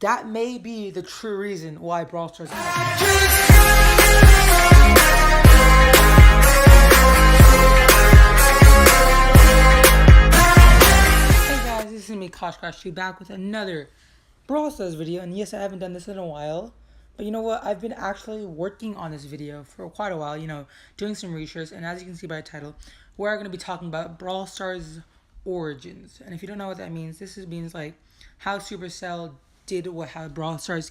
that may be the true reason why Brawl Stars. Hey guys, this is me, Kash, back with another Brawl Stars video, and yes, I haven't done this in a while, but you know what, I've been actually working on this video for quite a while, doing some research, and as you can see by the title, we're going to be talking about Brawl Stars origins. And if you don't know what that means, means like how Supercell did how Brawl Stars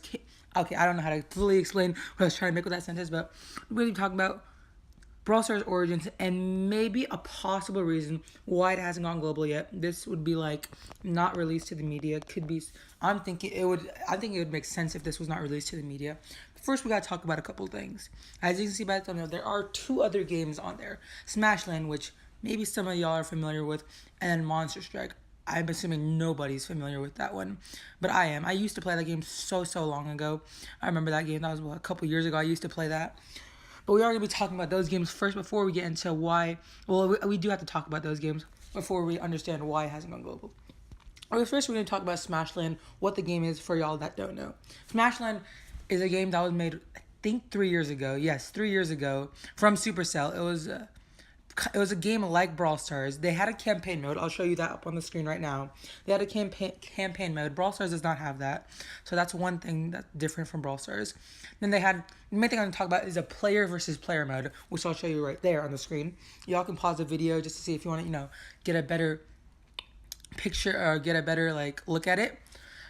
okay, I don't know how to fully explain what I was trying to make with that sentence, but we're going to be talking about Brawl Stars origins and maybe a possible reason why it hasn't gone global yet. This would be like not released to the media. Could be. I think it would make sense if this was not released to the media. First, we gotta talk about a couple things. As you can see by the thumbnail, there are two other games on there: Smashland, which maybe some of y'all are familiar with, and then Monster Strike. I'm assuming nobody's familiar with that one, but I am. I used to play that game so long ago. I remember that game. That was a couple years ago. I used to play that. But we are going to be talking about those games first before we get into why. Well, we do have to talk about those games before we understand why it hasn't gone global. Okay, first we're going to talk about Smashland, what the game is for y'all that don't know. Smashland is a game that was made, I think, 3 years ago. Yes, 3 years ago from Supercell. It was a game like Brawl Stars. They had a campaign mode. I'll show you that up on the screen right now. They had a campaign mode. Brawl Stars does not have that. So that's one thing that's different from Brawl Stars. Then they had, the main thing I'm going to talk about is a player versus player mode, which I'll show you right there on the screen. Y'all can pause the video just to see if you want to, get a better picture or get a better look at it.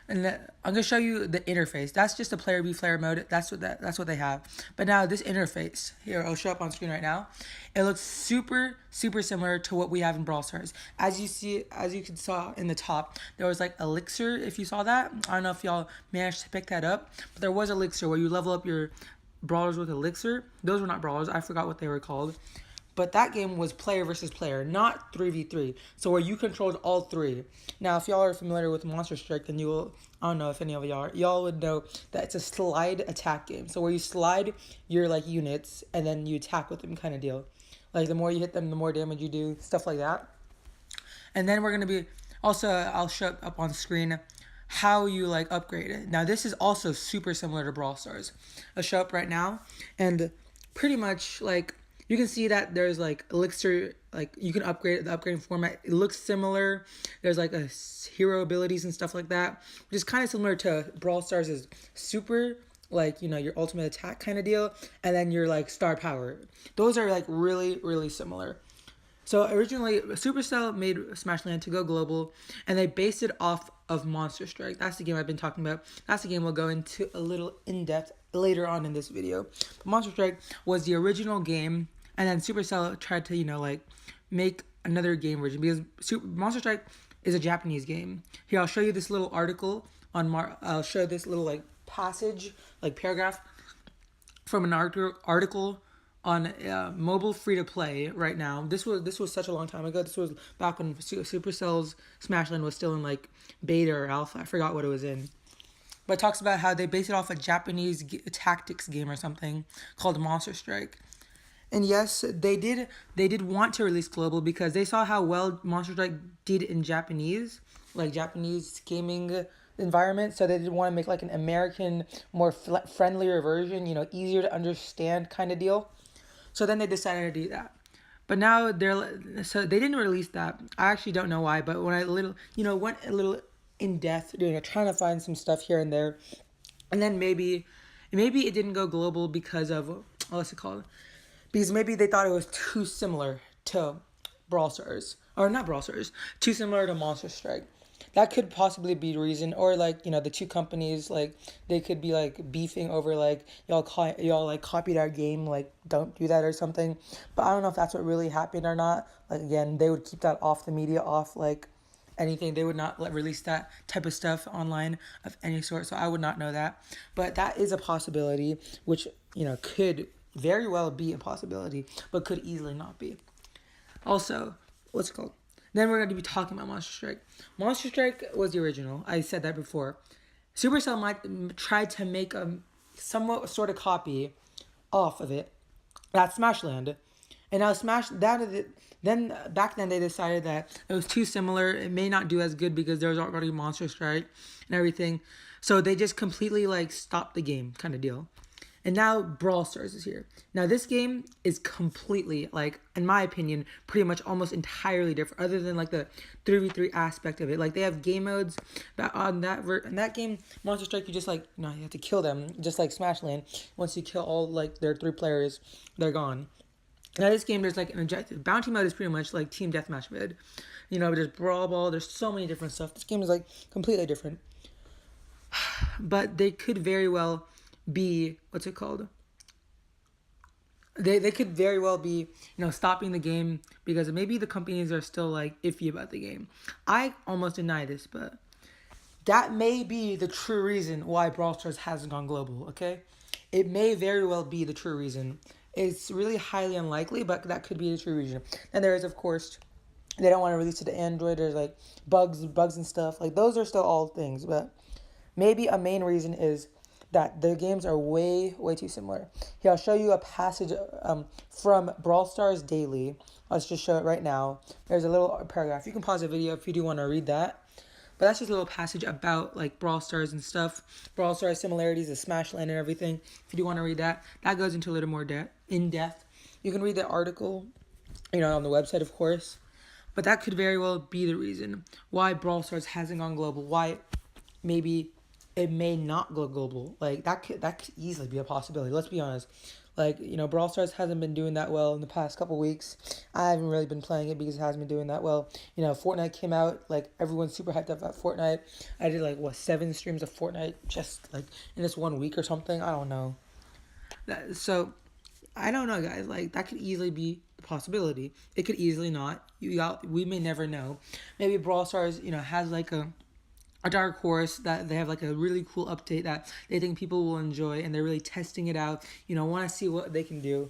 And I'm gonna show you the interface. That's just a player v player mode. That's what they have. But now this interface here, I'll show up on screen right now. It looks super similar to what we have in Brawl Stars. As you can saw in the top, there was Elixir. If you saw that, I don't know if y'all managed to pick that up, but there was Elixir where you level up your brawlers with Elixir. Those were not brawlers. I forgot what they were called. But that game was player versus player, not 3v3. So where you controlled all three. Now, if y'all are familiar with Monster Strike, then you will, I don't know if any of y'all are, y'all would know that it's a slide attack game. So where you slide your units and then you attack with them kind of deal. The more you hit them, the more damage you do, stuff like that. And then we're going to be, also, I'll show up on screen how you upgrade it. Now, this is also super similar to Brawl Stars. I'll show up right now, and pretty much you can see that there's Elixir, you can upgrade the upgrading format. It looks similar. There's a hero abilities and stuff like that, which is kind of similar to Brawl Stars' super, your ultimate attack kind of deal, and then your star power. Those are really similar. So originally, Supercell made Smashland to go global, and they based it off of Monster Strike. That's the game I've been talking about. That's the game we'll go into a little in depth later on in this video. But Monster Strike was the original game. And then Supercell tried to, make another game version because Monster Strike is a Japanese game. Here, I'll show you this little article on I'll show this little passage, paragraph from an article on mobile free to play right now. This was such a long time ago. This was back when Supercell's Smashland was still in beta or alpha. I forgot what it was in. But it talks about how they based it off a Japanese tactics game or something called Monster Strike. And yes, they did want to release global because they saw how well Monster Strike did in Japanese, Japanese gaming environment. So they did want to make an American, more friendlier version, easier to understand kind of deal. So then they decided to do that. But now so they didn't release that. I actually don't know why, but when I went a little in depth trying to find some stuff here and there, and then maybe it didn't go global because of what's it called? Because maybe they thought it was too similar to Brawl Stars. Or not Brawl Stars. Too similar to Monster Strike. That could possibly be the reason. Or the two companies, they could be beefing over y'all copied our game, don't do that or something. But I don't know if that's what really happened or not. Again, they would keep that off the media, off anything. They would not release that type of stuff online of any sort. So I would not know that. But that is a possibility, which, could very well be a possibility, but could easily not be. Also, what's it called? Then we're going to be talking about Monster Strike. Monster Strike was the original. I said that before. Supercell might try to make a somewhat sort of copy off of it. That's Smashland. And now then back then they decided that it was too similar. It may not do as good because there was already Monster Strike and everything. So they just completely like stopped the game kind of deal. And now Brawl Stars is here. Now this game is completely, like, in my opinion, pretty much almost entirely different, other than like the 3v3 aspect of it. Like they have game modes that on that game, Monster Strike, you just like, you have to kill them, just like Smash Land. Once you kill all like their 3 players, they're gone. Now this game, there's like an objective. Bounty mode is pretty much like team deathmatch mode. There's Brawl Ball, there's so many different stuff. This game is like completely different. But they could very well be, what's it called? They could very well be, stopping the game because maybe the companies are still like iffy about the game. I almost deny this, but that may be the true reason why Brawl Stars hasn't gone global, okay? It may very well be the true reason. It's really highly unlikely, but that could be the true reason. And there is, of course, they don't want to release it to Android. There's like bugs and stuff. Like those are still all things, but maybe a main reason is that the games are way too similar. Here, I'll show you a passage from Brawl Stars Daily. Let's just show it right now. There's a little paragraph. You can pause the video if you do want to read that. But that's just a little passage about like Brawl Stars and stuff. Brawl Stars similarities to Smash Land and everything. If you do want to read that, that goes into a little more in depth. You can read the article, on the website, of course. But that could very well be the reason why Brawl Stars hasn't gone global. Why maybe it may not go global. Like that could easily be a possibility. Let's be honest. Like, Brawl Stars hasn't been doing that well in the past couple weeks. I haven't really been playing it because it hasn't been doing that well. Fortnite came out, like everyone's super hyped up about Fortnite. I did like 7 streams of Fortnite just like in this 1 week or something. I don't know. So I don't know, guys. Like that could easily be the possibility. It could easily not. We may never know. Maybe Brawl Stars, has like a dark horse that they have like a really cool update that they think people will enjoy, and they're really testing it out. Want to see what they can do.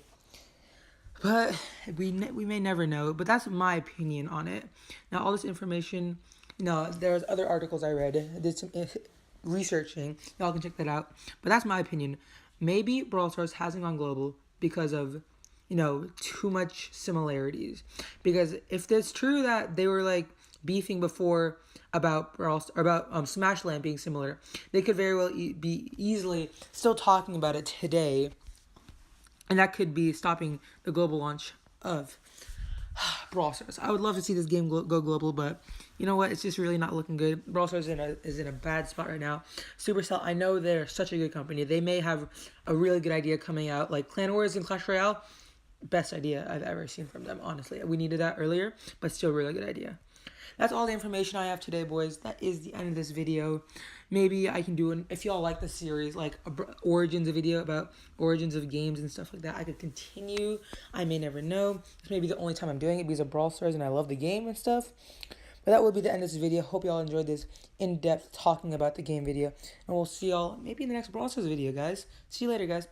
But we may never know. But that's my opinion on it. Now all this information, there's other articles I read. I did some researching. Y'all can check that out. But that's my opinion. Maybe Brawl Stars hasn't gone global because of too much similarities. Because if it's true that they were like beefing before about Smash Land being similar, they could very well be easily still talking about it today, and that could be stopping the global launch of Brawl Stars. I would love to see this game go global, but you know what? It's just really not looking good. Brawl Stars is in a bad spot right now. Supercell, I know they're such a good company. They may have a really good idea coming out, like Clan Wars and Clash Royale. Best idea I've ever seen from them, honestly. We needed that earlier, but still a really good idea. That's all the information I have today, boys. That is the end of this video. Maybe I can do if y'all like the series, like origins video about origins of games and stuff like that, I could continue. I may never know. This may be the only time I'm doing it because of Brawl Stars and I love the game and stuff. But that would be the end of this video. Hope y'all enjoyed this in-depth talking about the game video. And we'll see y'all maybe in the next Brawl Stars video, guys. See you later, guys.